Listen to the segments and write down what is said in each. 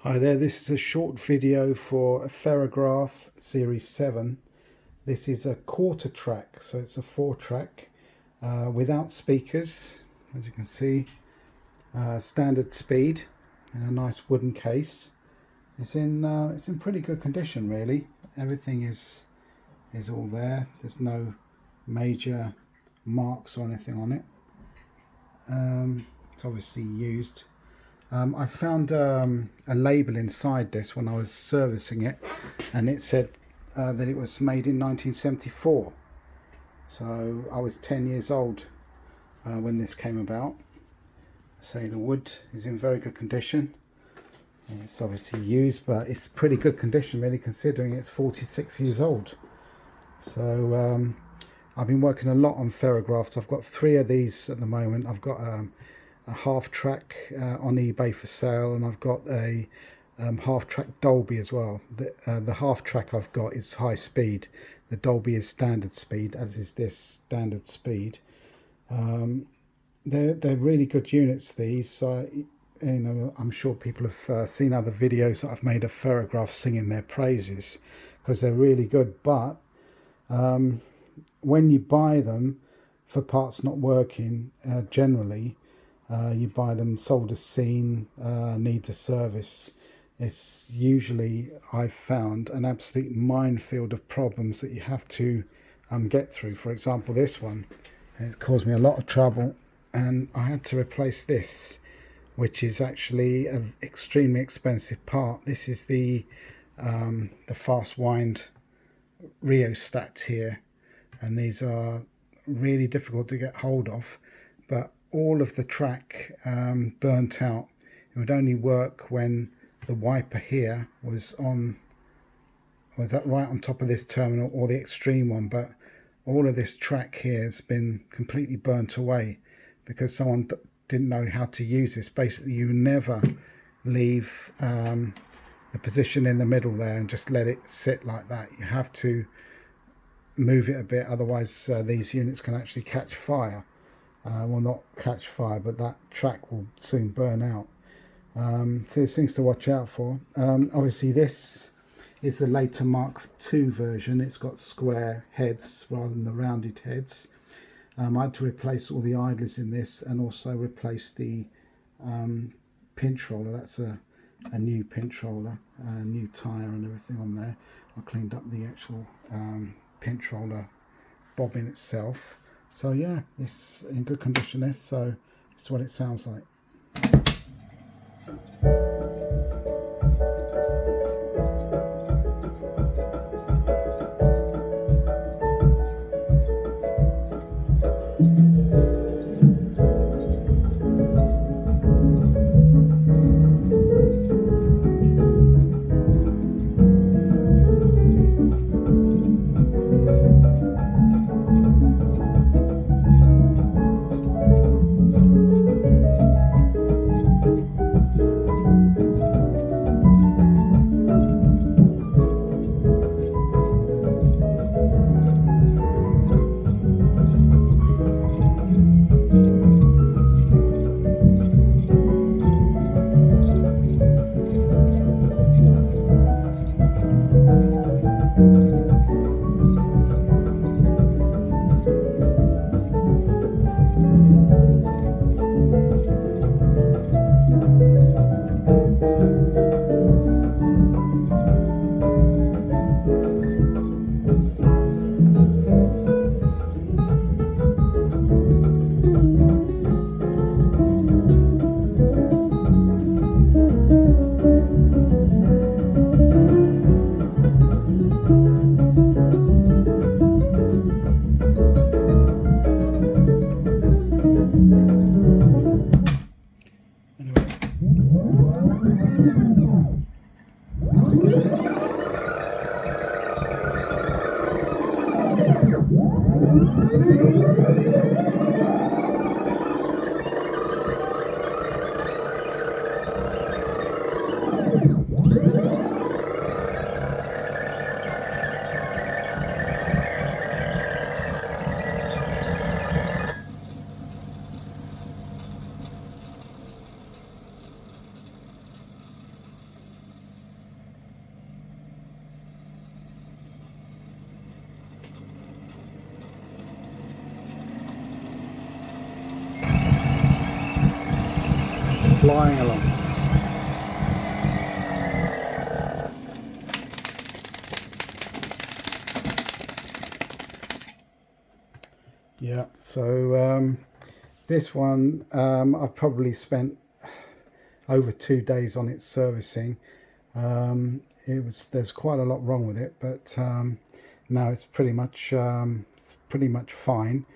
Hi there, this is a short video for a Ferrograph Series 7. This is a quarter track, so it's a 4-track without speakers, as you can see, standard speed in a nice wooden case. It's in pretty good condition really. Everything is all there. There's no major marks or anything on it. It's obviously used. I found a label inside this when I was servicing it, and it said that it was made in 1974. So I was 10 years old when this came about. So the wood is in very good condition. It's obviously used, but it's pretty good condition really, considering it's 46 years old. So I've been working a lot on ferrographs. I've got 3 of these at the moment. I've got a half track on eBay for sale, and I've got a half track Dolby as well. The half track I've got is high speed. The Dolby is standard speed, as is this standard speed. They're really good units, these. So I'm sure people have seen other videos that I've made of Ferrograph singing their praises, because they're really good. But when you buy them for parts not working, generally you buy them sold as seen, needs a service. It's usually, I've found, an absolute minefield of problems that you have to get through. For example, this one, it caused me a lot of trouble, and I had to replace this, which is actually an extremely expensive part. This is the fast wind rheostats here, and these are really difficult to get hold of, but all of the track burnt out. It would only work when the wiper here was that right on top of this terminal, or the extreme one, but all of this track here has been completely burnt away because someone didn't know how to use this. Basically, you never leave the position in the middle there and just let it sit like that. You have to move it a bit, otherwise these units can actually catch fire. Well, not catch fire, but that track will soon burn out. So there's things to watch out for. Obviously this is the later Mark II version. It's got square heads rather than the rounded heads. I had to replace all the idlers in this, and also replace the pinch roller. That's a new pinch roller, a new tyre and everything on there. I cleaned up the actual pinch roller bobbin itself. So yeah, it's in good condition, this, so it's what it sounds like. flying along. Yeah, so this one I've probably spent over 2 days on its servicing. There's quite a lot wrong with it, but now it's pretty much fine.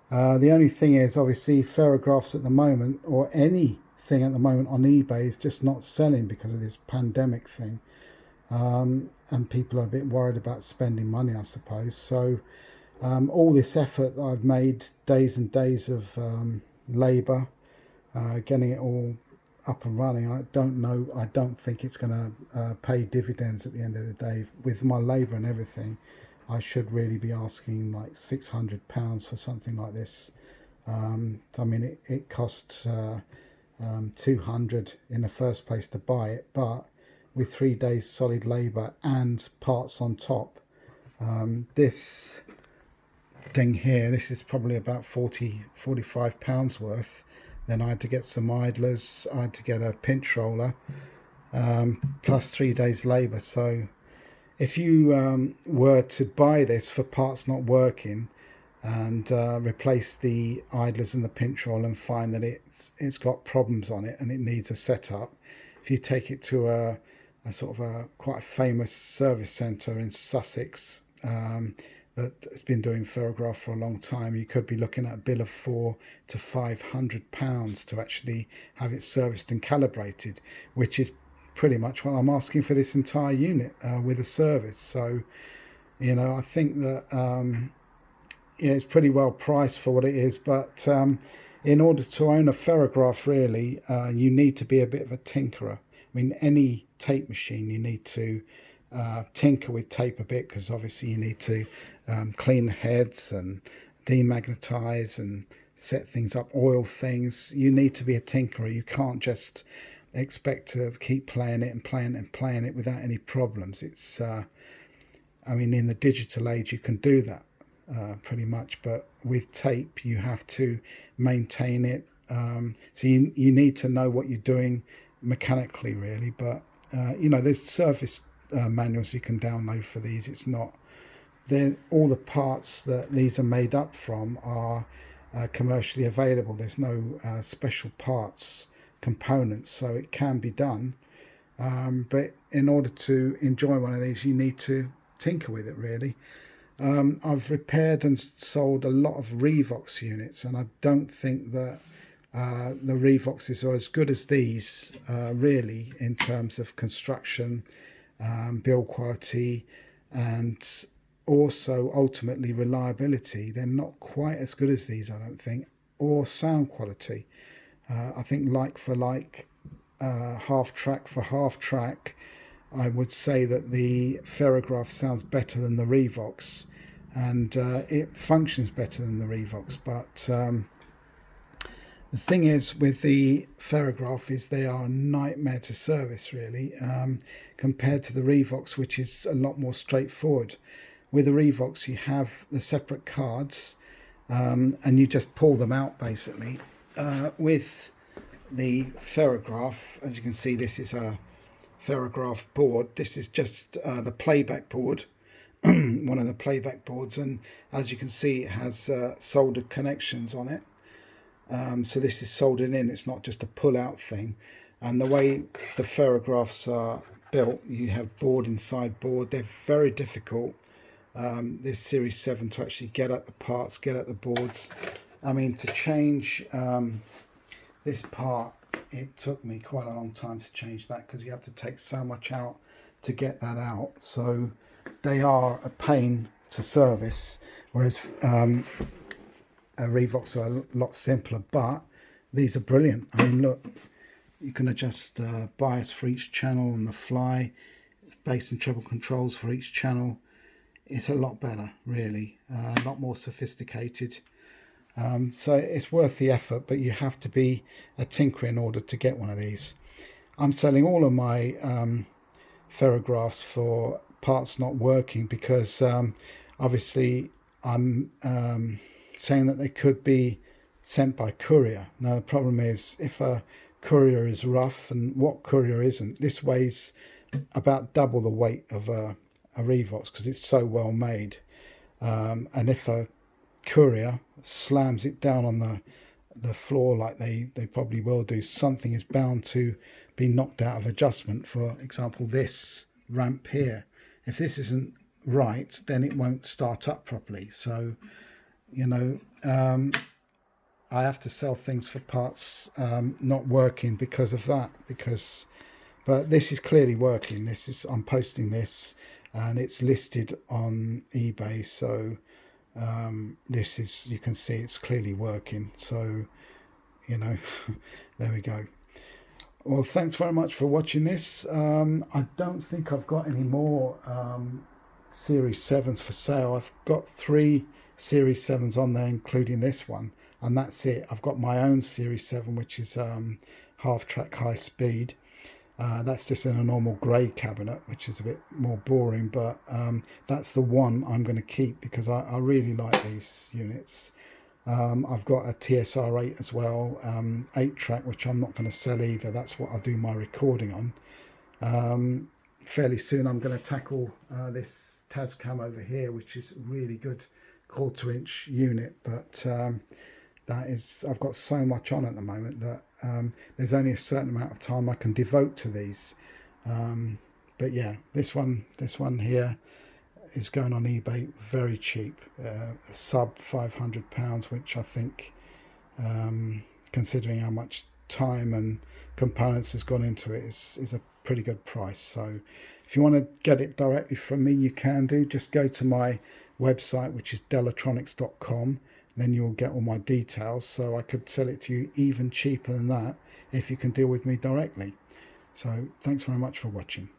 The only thing is, obviously, Ferrographs at the moment, or anything at the moment on eBay, is just not selling because of this pandemic thing. And people are a bit worried about spending money, I suppose. So all this effort that I've made, days and days of labour, getting it all up and running, I don't think it's going to pay dividends at the end of the day. With my labour and everything, I should really be asking like £600 for something like this. I mean, it costs 200 in the first place to buy it, but with 3 days solid labour and parts on top, this thing here, this is probably about £45 worth. Then I had to get some idlers, I had to get a pinch roller, plus 3 days labour. So if you were to buy this for parts not working and replace the idlers and the pinch roller and find that it's got problems on it and it needs a setup, if you take it to a sort of a quite a famous service centre in Sussex that has been doing Ferrograph for a long time, you could be looking at a bill of £400 to £500 to actually have it serviced and calibrated, which is pretty much what I'm asking for this entire unit with a service. So, you know, I think that yeah, it's pretty well priced for what it is, but in order to own a Ferrograph, really, you need to be a bit of a tinkerer. I mean, any tape machine, you need to tinker with tape a bit, because obviously you need to clean the heads and demagnetize and set things up, oil things. You need to be a tinkerer. You can't just expect to keep playing it and playing it and playing it without any problems. It's I mean, in the digital age you can do that pretty much, but with tape you have to maintain it. So you need to know what you're doing mechanically, really. But you know, there's service manuals you can download for these. It's not, then all the parts that these are made up from are commercially available. There's no special parts components, so it can be done, but in order to enjoy one of these you need to tinker with it, really. I've repaired and sold a lot of Revox units, and I don't think that the Revoxes are as good as these really, in terms of construction, build quality, and also ultimately reliability. They're not quite as good as these, I don't think, or sound quality. I think like for like, half track for half track, I would say that the Ferrograph sounds better than the Revox, and it functions better than the Revox. But the thing is with the Ferrograph is they are a nightmare to service, really, compared to the Revox, which is a lot more straightforward. With the Revox you have the separate cards, and you just pull them out, basically. With the Ferrograph, as you can see, this is a Ferrograph board. This is just the playback board, one of the playback boards, and as you can see it has soldered connections on it. So this is soldered in, it's not just a pull out thing. And the way the Ferrographs are built, you have board inside board. They're very difficult, this Series 7, to actually get at the parts, get at the boards. I mean, to change this part, it took me quite a long time to change that, because you have to take so much out to get that out. So they are a pain to service, whereas Revox are a lot simpler, but these are brilliant. I mean, look, you can adjust bias for each channel on the fly, bass and treble controls for each channel. It's a lot better, really, a lot more sophisticated. So it's worth the effort, but you have to be a tinkerer in order to get one of these. I'm selling all of my Ferrographs for parts not working, because obviously I'm saying that they could be sent by courier. Now the problem is, if a courier is rough and what courier isn't. This weighs about double the weight of a Revox because it's so well made. And if a courier slams it down on the floor like they probably will do, something is bound to be knocked out of adjustment. For example, this ramp here, if this isn't right, then it won't start up properly. So, you know, I have to sell things for parts not working because of that. But this is clearly working. I'm posting this, and it's listed on eBay. So this is, you can see it's clearly working. So, you know, there we go. Well, thanks very much for watching this. I don't think I've got any more Series 7s for sale. I've got 3 Series 7s on there, including this one, and that's it. I've got my own Series 7, which is half track high speed. That's just in a normal grey cabinet, which is a bit more boring, but that's the one I'm going to keep because I really like these units. I've got a TSR8 as well, 8 track, which I'm not going to sell either. That's what I do my recording on. Fairly soon I'm going to tackle this Tascam over here, which is a really good 1/4 inch unit, but I've got so much on at the moment that there's only a certain amount of time I can devote to these. But yeah, this one here is going on eBay very cheap, sub £500, which I think, considering how much time and components has gone into it, is a pretty good price. So if you want to get it directly from me, you can do. Just go to my website, which is delatronics.com. Then you'll get all my details. So I could sell it to you even cheaper than that if you can deal with me directly. So thanks very much for watching.